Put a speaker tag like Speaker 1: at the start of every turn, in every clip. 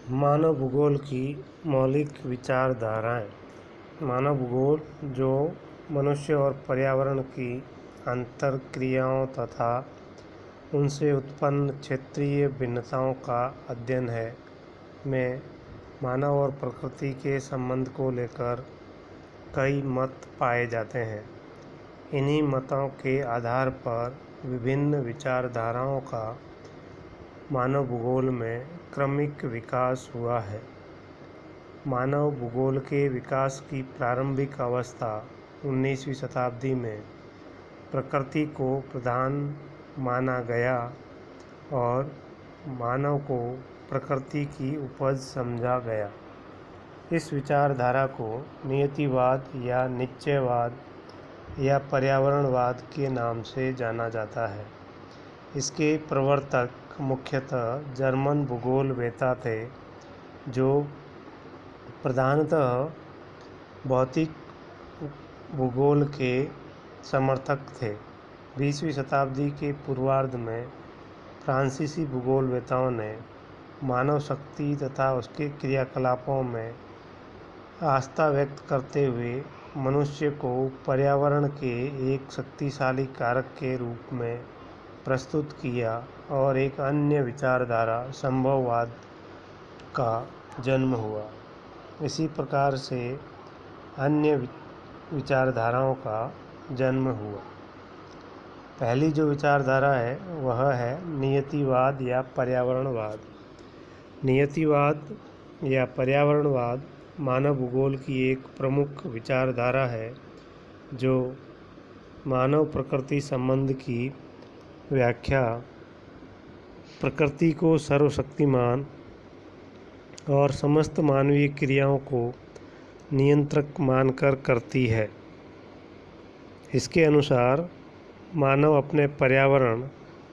Speaker 1: मानव भूगोल की मौलिक विचारधाराएं। मानव भूगोल जो मनुष्य और पर्यावरण की अंतर्क्रियाओं तथा उनसे उत्पन्न क्षेत्रीय भिन्नताओं का अध्ययन है, में मानव और प्रकृति के संबंध को लेकर कई मत पाए जाते हैं। इन्हीं मतों के आधार पर विभिन्न विचारधाराओं का मानव भूगोल में क्रमिक विकास हुआ है। मानव भूगोल के विकास की प्रारंभिक अवस्था 19वीं शताब्दी में प्रकृति को प्रधान माना गया और मानव को प्रकृति की उपज समझा गया। इस विचारधारा को नियतिवाद या निश्चयवाद या पर्यावरणवाद के नाम से जाना जाता है। इसके प्रवर्तक मुख्यतः जर्मन भूगोलवेत्ता थे, जो प्रधानतः भौतिक भूगोल के समर्थक थे। 20वीं शताब्दी के पूर्वार्ध में फ्रांसीसी भूगोलवेत्ताओं ने मानव शक्ति तथा उसके क्रियाकलापों में आस्था व्यक्त करते हुए मनुष्य को पर्यावरण के एक शक्तिशाली कारक के रूप में प्रस्तुत किया और एक अन्य विचारधारा संभववाद का जन्म हुआ। इसी प्रकार से अन्य विचारधाराओं का जन्म हुआ। पहली जो विचारधारा है वह है नियतिवाद या पर्यावरणवाद। नियतिवाद या पर्यावरणवाद मानव भूगोल की एक प्रमुख विचारधारा है, जो मानव प्रकृति संबंध की व्याख्या प्रकृति को सर्वशक्तिमान और समस्त मानवीय क्रियाओं को नियंत्रक मानकर करती है। इसके अनुसार मानव अपने पर्यावरण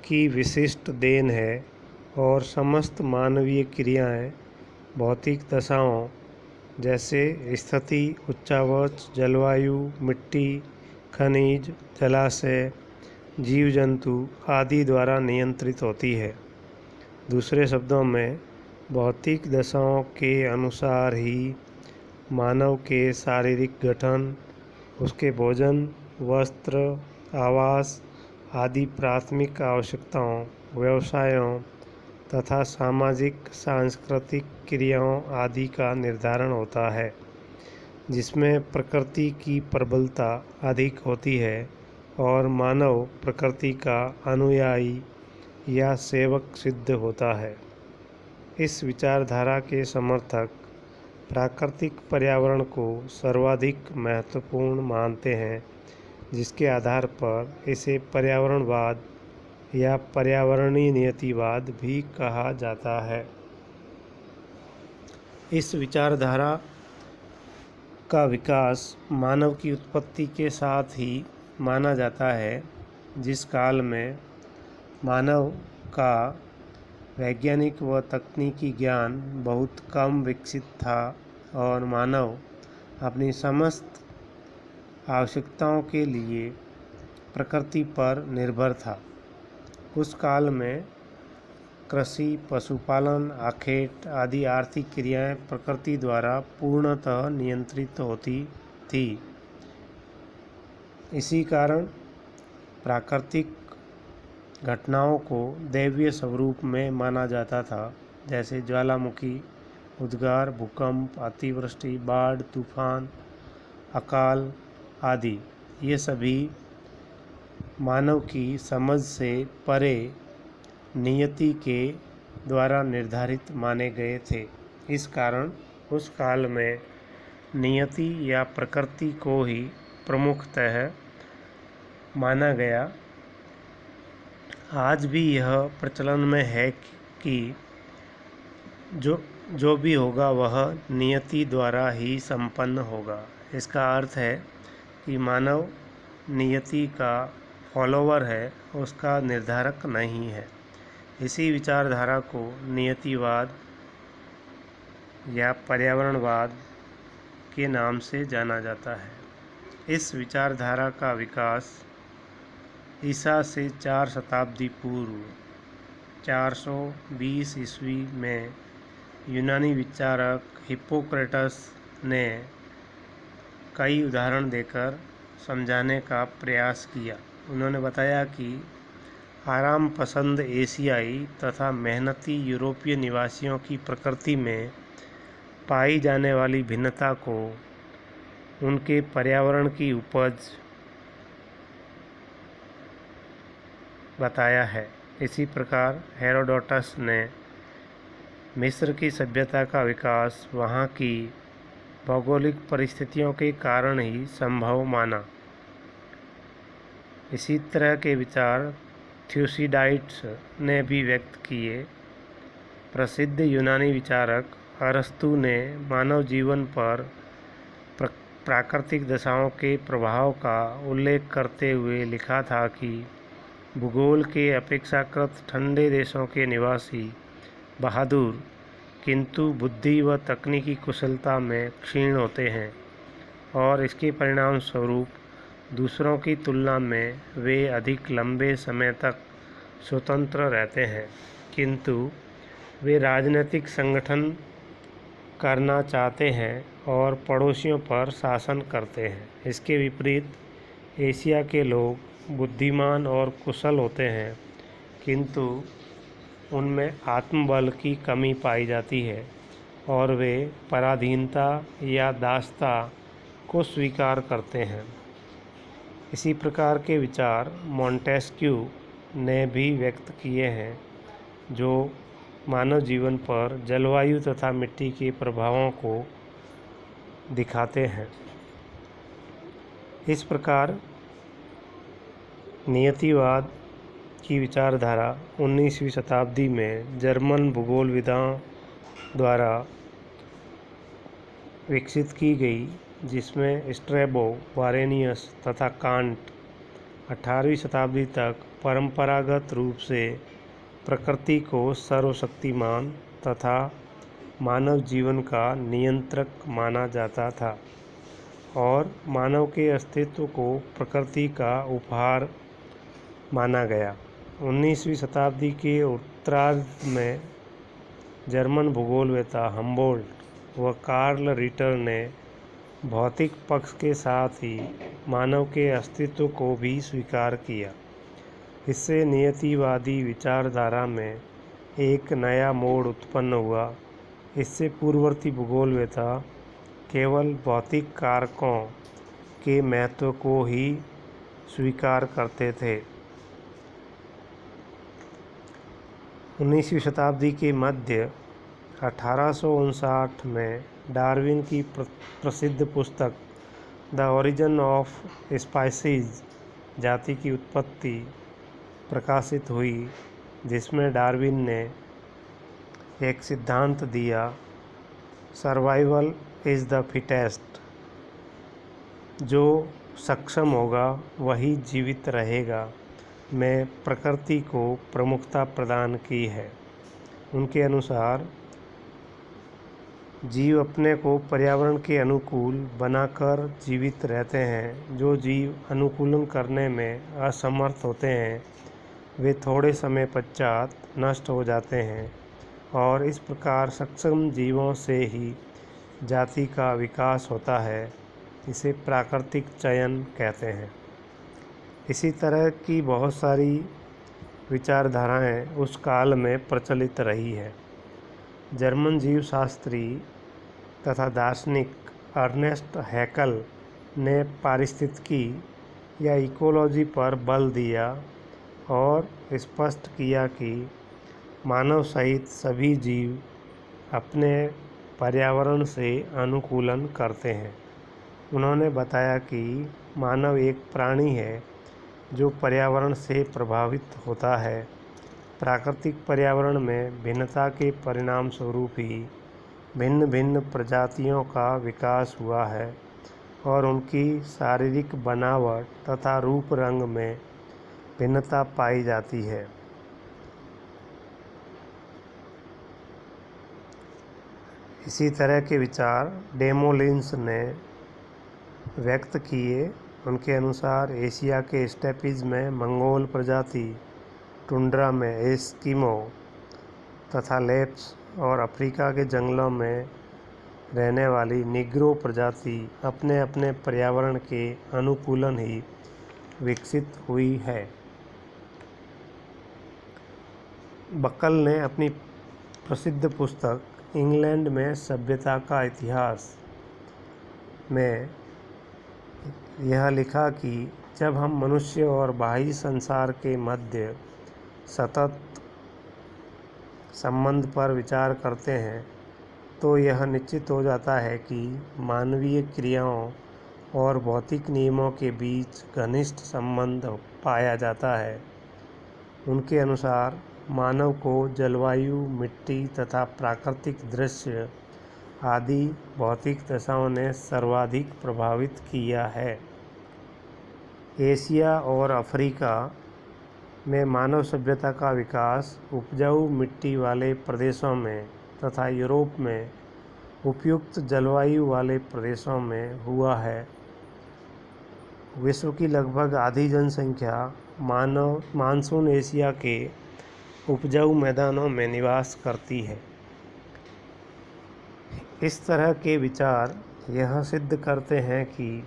Speaker 1: की विशिष्ट देन है और समस्त मानवीय क्रियाएं भौतिक दशाओं जैसे स्थिति, उच्चावच, जलवायु, मिट्टी, खनिज, जलाशय, जीव जंतु आदि द्वारा नियंत्रित होती है। दूसरे शब्दों में, भौतिक दशाओं के अनुसार ही मानव के शारीरिक गठन, उसके भोजन, वस्त्र, आवास आदि प्राथमिक आवश्यकताओं, व्यवसायों तथा सामाजिक सांस्कृतिक क्रियाओं आदि का निर्धारण होता है, जिसमें प्रकृति की प्रबलता अधिक होती है और मानव प्रकृति का अनुयायी या सेवक सिद्ध होता है। इस विचारधारा के समर्थक प्राकृतिक पर्यावरण को सर्वाधिक महत्वपूर्ण मानते हैं, जिसके आधार पर इसे पर्यावरणवाद या पर्यावरणीय नियतिवाद भी कहा जाता है। इस विचारधारा का विकास मानव की उत्पत्ति के साथ ही माना जाता है, जिस काल में मानव का वैज्ञानिक व तकनीकी ज्ञान बहुत कम विकसित था और मानव अपनी समस्त आवश्यकताओं के लिए प्रकृति पर निर्भर था। उस काल में कृषि, पशुपालन, आखेट आदि आर्थिक क्रियाएं प्रकृति द्वारा पूर्णतः नियंत्रित होती थी। इसी कारण प्राकृतिक घटनाओं को दैवीय स्वरूप में माना जाता था, जैसे ज्वालामुखी, उद्गार, भूकंप, अतिवृष्टि, बाढ़, तूफान, अकाल आदि। ये सभी मानव की समझ से परे नियति के द्वारा निर्धारित माने गए थे। इस कारण उस काल में नियति या प्रकृति को ही प्रमुखतः माना गया। आज भी यह प्रचलन में है कि जो भी होगा वह नियति द्वारा ही संपन्न होगा। इसका अर्थ है कि मानव नियति का फॉलोवर है, उसका निर्धारक नहीं है। इसी विचारधारा को नियतिवाद या पर्यावरणवाद के नाम से जाना जाता है। इस विचारधारा का विकास ईसा से 4 शताब्दी पूर्व 420 ईस्वी में यूनानी विचारक हिप्पोक्रेटस ने कई उदाहरण देकर समझाने का प्रयास किया। उन्होंने बताया कि आराम पसंद एशियाई तथा मेहनती यूरोपीय निवासियों की प्रकृति में पाई जाने वाली भिन्नता को उनके पर्यावरण की उपज बताया है। इसी प्रकार हेरोडोटस ने मिस्र की सभ्यता का विकास वहाँ की भौगोलिक परिस्थितियों के कारण ही संभव माना। इसी तरह के विचार थ्यूसिडाइड्स ने भी व्यक्त किए। प्रसिद्ध यूनानी विचारक अरस्तु ने मानव जीवन पर प्राकृतिक दशाओं के प्रभाव का उल्लेख करते हुए लिखा था कि भूगोल के अपेक्षाकृत ठंडे देशों के निवासी बहादुर किंतु बुद्धि व तकनीकी कुशलता में क्षीण होते हैं और इसके परिणाम स्वरूप दूसरों की तुलना में वे अधिक लंबे समय तक स्वतंत्र रहते हैं, किंतु वे राजनीतिक संगठन करना चाहते हैं और पड़ोसियों पर शासन करते हैं। इसके विपरीत एशिया के लोग बुद्धिमान और कुशल होते हैं, किंतु उनमें आत्मबल की कमी पाई जाती है और वे पराधीनता या दासता को स्वीकार करते हैं। इसी प्रकार के विचार मॉन्टेस्क्यू ने भी व्यक्त किए हैं, जो मानव जीवन पर जलवायु तथा मिट्टी के प्रभावों को दिखाते हैं। इस प्रकार नियतिवाद की विचारधारा 19वीं शताब्दी में जर्मन भूगोलविदों द्वारा विकसित की गई, जिसमें स्ट्रैबो, वारेनियस तथा कांट 18वीं शताब्दी तक परंपरागत रूप से प्रकृति को सर्वशक्तिमान तथा मानव जीवन का नियंत्रक माना जाता था और मानव के अस्तित्व को प्रकृति का उपहार माना गया। 19वीं शताब्दी के उत्तरार्ध में जर्मन भूगोलवेत्ता हम्बोल्ट व कार्ल रिटर ने भौतिक पक्ष के साथ ही मानव के अस्तित्व को भी स्वीकार किया। इससे नियतिवादी विचारधारा में एक नया मोड़ उत्पन्न हुआ। इससे पूर्ववर्ती भूगोलवेत्ता केवल भौतिक कारकों के महत्व को ही स्वीकार करते थे। 19वीं शताब्दी के मध्य 1859 में डार्विन की प्रसिद्ध पुस्तक द ओरिजिन ऑफ स्पीशीज, जाति की उत्पत्ति, प्रकाशित हुई, जिसमें डार्विन ने एक सिद्धांत दिया, सर्वाइवल इज़ द फिटेस्ट, जो सक्षम होगा वही जीवित रहेगा, में प्रकृति को प्रमुखता प्रदान की है। उनके अनुसार जीव अपने को पर्यावरण के अनुकूल बनाकर जीवित रहते हैं। जो जीव अनुकूलन करने में असमर्थ होते हैं वे थोड़े समय पश्चात नष्ट हो जाते हैं और इस प्रकार सक्षम जीवों से ही जाति का विकास होता है। इसे प्राकृतिक चयन कहते हैं। इसी तरह की बहुत सारी विचारधाराएं उस काल में प्रचलित रही है। जर्मन जीवशास्त्री तथा दार्शनिक अर्नेस्ट हैकल ने पारिस्थितिकी या इकोलॉजी पर बल दिया और स्पष्ट किया कि मानव सहित सभी जीव अपने पर्यावरण से अनुकूलन करते हैं। उन्होंने बताया कि मानव एक प्राणी है जो पर्यावरण से प्रभावित होता है। प्राकृतिक पर्यावरण में भिन्नता के परिणाम स्वरूप ही भिन्न भिन्न प्रजातियों का विकास हुआ है और उनकी शारीरिक बनावट तथा रूप रंग में भिन्नता पाई जाती है। इसी तरह के विचार डेमोलिन्स ने व्यक्त किए। उनके अनुसार एशिया के स्टेपीज में मंगोल प्रजाति, टुंड्रा में एस्किमो तथा लेप्स और अफ्रीका के जंगलों में रहने वाली निग्रो प्रजाति अपने अपने पर्यावरण के अनुकूलन ही विकसित हुई है। बकल ने अपनी प्रसिद्ध पुस्तक इंग्लैंड में सभ्यता का इतिहास में यह लिखा कि जब हम मनुष्य और बाह्य संसार के मध्य सतत संबंध पर विचार करते हैं तो यह निश्चित हो जाता है कि मानवीय क्रियाओं और भौतिक नियमों के बीच घनिष्ठ संबंध पाया जाता है। उनके अनुसार मानव को जलवायु, मिट्टी तथा प्राकृतिक दृश्य आदि भौतिक दशाओं ने सर्वाधिक प्रभावित किया है। एशिया और अफ्रीका में मानव सभ्यता का विकास उपजाऊ मिट्टी वाले प्रदेशों में तथा यूरोप में उपयुक्त जलवायु वाले प्रदेशों में हुआ है। विश्व की लगभग आधी जनसंख्या मानसून एशिया के उपजाऊ मैदानों में निवास करती है। इस तरह के विचार यह सिद्ध करते हैं कि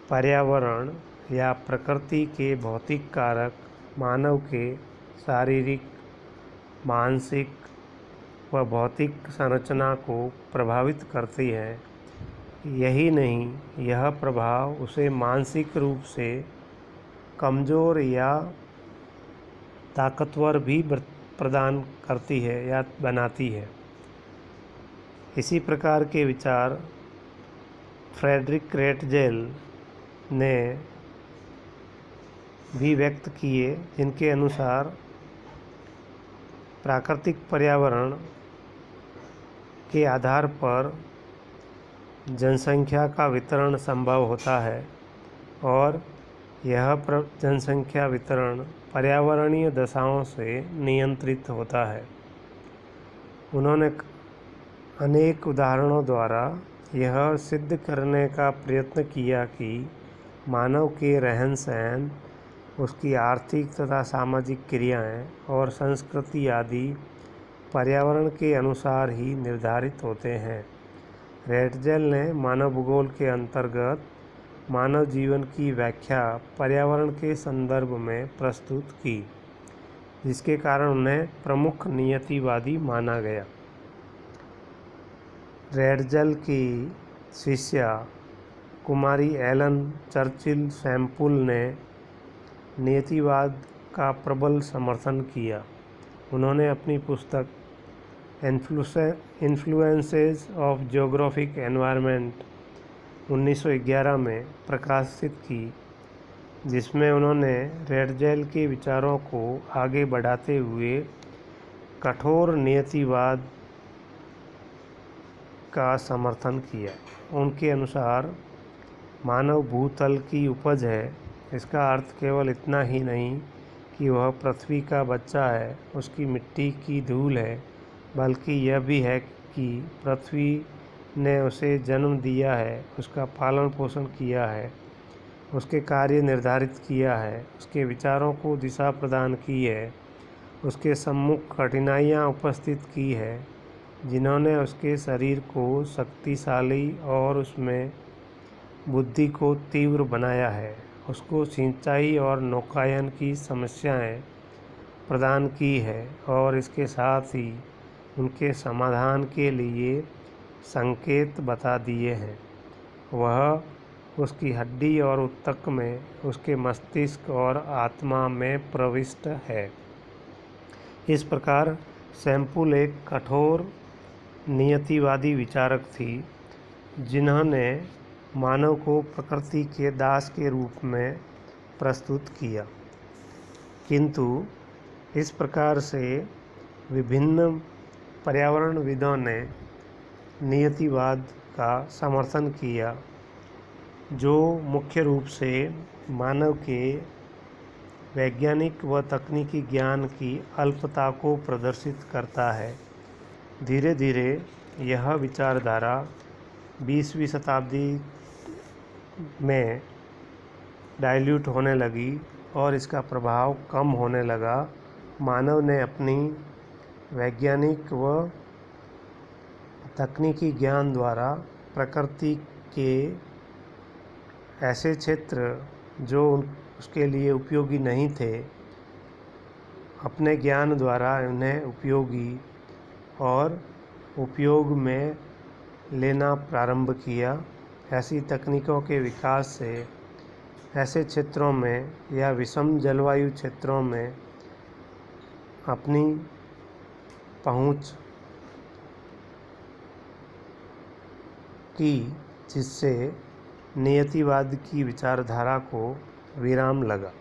Speaker 1: पर्यावरण या प्रकृति के भौतिक कारक मानव के शारीरिक, मानसिक व भौतिक संरचना को प्रभावित करती है। यही नहीं, यह प्रभाव उसे मानसिक रूप से कमज़ोर या ताकतवर भी प्रदान करती है या बनाती है। इसी प्रकार के विचार फ्रेडरिक रेटजेल ने भी व्यक्त किए, जिनके अनुसार प्राकृतिक पर्यावरण के आधार पर जनसंख्या का वितरण संभव होता है और यह जनसंख्या वितरण पर्यावरणीय दशाओं से नियंत्रित होता है। उन्होंने अनेक उदाहरणों द्वारा यह सिद्ध करने का प्रयत्न किया कि मानव के रहन-सहन, उसकी आर्थिक तथा सामाजिक क्रियाएं और संस्कृति आदि पर्यावरण के अनुसार ही निर्धारित होते हैं। रेटजेल ने मानव भूगोल के अंतर्गत मानव जीवन की व्याख्या पर्यावरण के संदर्भ में प्रस्तुत की, जिसके कारण उन्हें प्रमुख नियतिवादी माना गया। रेटजेल की शिष्या कुमारी एलन चर्चिल सैम्पुल ने नियतिवाद का प्रबल समर्थन किया। उन्होंने अपनी पुस्तक इन्फ्लुएंसेस ऑफ ज्योग्राफिक एनवायरनमेंट 1911 में प्रकाशित की, जिसमें उन्होंने रेटजेल के विचारों को आगे बढ़ाते हुए कठोर नियतिवाद का समर्थन किया। उनके अनुसार मानव भूतल की उपज है। इसका अर्थ केवल इतना ही नहीं कि वह पृथ्वी का बच्चा है, उसकी मिट्टी की धूल है, बल्कि यह भी है कि पृथ्वी ने उसे जन्म दिया है, उसका पालन पोषण किया है, उसके कार्य निर्धारित किया है, उसके विचारों को दिशा प्रदान की है, उसके सम्मुख कठिनाइयाँ उपस्थित की है, जिन्होंने उसके शरीर को शक्तिशाली और उसमें बुद्धि को तीव्र बनाया है, उसको सिंचाई और नौकायन की समस्याएं प्रदान की है और इसके साथ ही उनके समाधान के लिए संकेत बता दिए हैं। वह उसकी हड्डी और ऊतक में, उसके मस्तिष्क और आत्मा में प्रविष्ट है। इस प्रकार सैम्पुल एक कठोर नियतिवादी विचारक थी, जिन्होंने मानव को प्रकृति के दास के रूप में प्रस्तुत किया। किंतु इस प्रकार से विभिन्न पर्यावरणविदों ने नियतिवाद का समर्थन किया, जो मुख्य रूप से मानव के वैज्ञानिक व तकनीकी ज्ञान की अल्पता को प्रदर्शित करता है। धीरे धीरे यह विचारधारा 20वीं शताब्दी में डाइल्यूट होने लगी और इसका प्रभाव कम होने लगा। मानव ने अपनी वैज्ञानिक व तकनीकी ज्ञान द्वारा प्रकृति के ऐसे क्षेत्र जो उसके लिए उपयोगी नहीं थे, अपने ज्ञान द्वारा उन्हें उपयोगी और उपयोग में लेना प्रारंभ किया। ऐसी तकनीकों के विकास से ऐसे क्षेत्रों में या विषम जलवायु क्षेत्रों में अपनी पहुंच की, जिससे नियतिवाद की विचारधारा को विराम लगा।